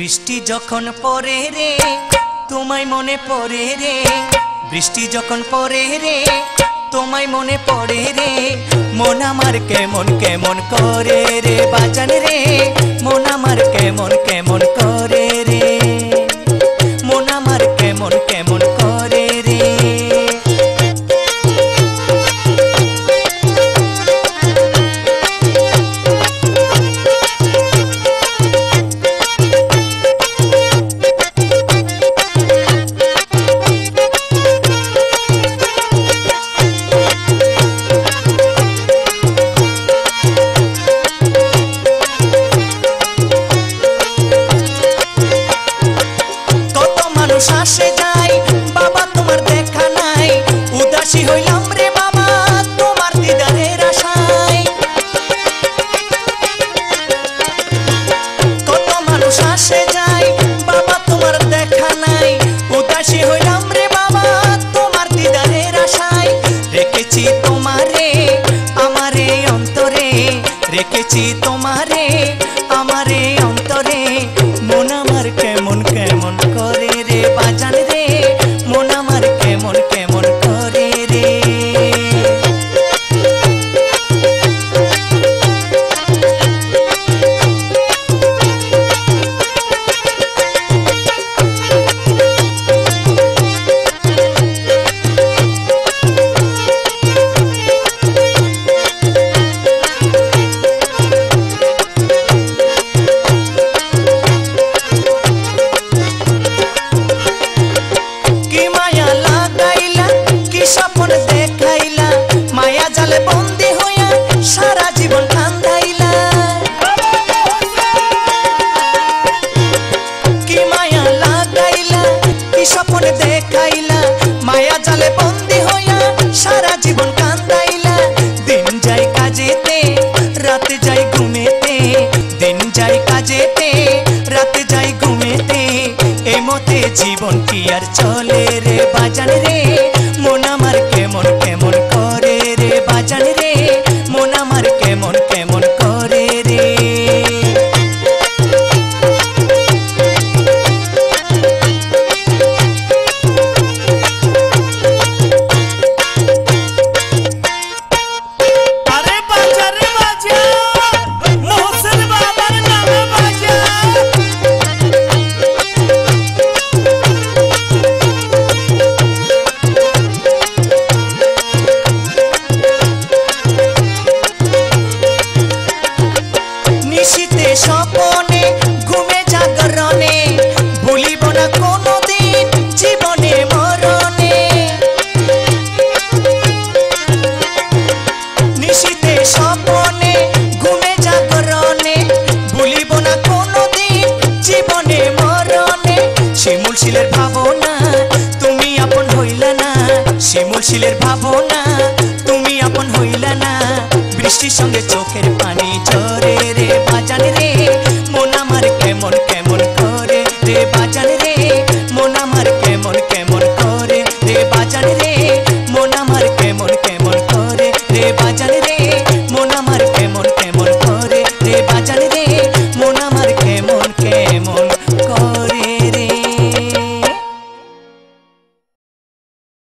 বৃষ্টি যখন পড়ে রে তোমায় মনে পড়ে রে, বৃষ্টি যখন পড়ে রে তোমায় মনে পড়ে রে, মন আমার কেমন কেমন করে রে বাজান রে, মন আমার কেমন কেমন করে রে, মন আমার কেমন কেমন করে রে। আসে যাই বাবা তোমার দেখা নাই, উদাসী হইলাম রে বাবা তোমার দিদারের আশায়। কত মানুষ আসে যাই বাবা তোমার দেখা নাই, উদাসী হইলাম রে বাবা তোমার দিদারের আশায়। রেখেছি তোমারে আমারে অন্তরে, রেখেছি তোমারে আমারে অন্তরে, মন আমার কেমন কেমন করে রে বাজান রে, মন আমার কেমন কেমন করে রে। বন্দী হইয়া সারা জীবন কান্দাইলা, কি মায়া লাগাইলা কি স্বপ্ন দেখাইলা, মায়া জালে বন্দী হইয়া সারা জীবন কান্দাইলা। দিন যায় কাজেতে রাতে যায় ঘুমেতে, দিন যায় কাজেতে রাতে যায় ঘুমেতে, এই মতে জীবন কি আর চলে রে বাজান রে, মন আমার কেমন কেমন করে রে বাজান রে, মন আমার কেমন কেমন করে রে। আরে বাজা রে বাজা, মোহসেন বাবার নামে বাজা। নিশীতে স্বপনে ঘুমে জাগরণে, ভুলিব না কোনোদিন জীবনে মরণে। নিশীতে স্বপনে ঘুমে জাগরণে, ভুলিব না কোনোদিন জীবনে মরণে। শিমুল শিলের ভাবনা তুমি আপন হইলা না, শিমুল শিলের ভাবনা তুমি আপন হইলা না, বৃষ্টির সঙ্গে চোখের পানি ঝরে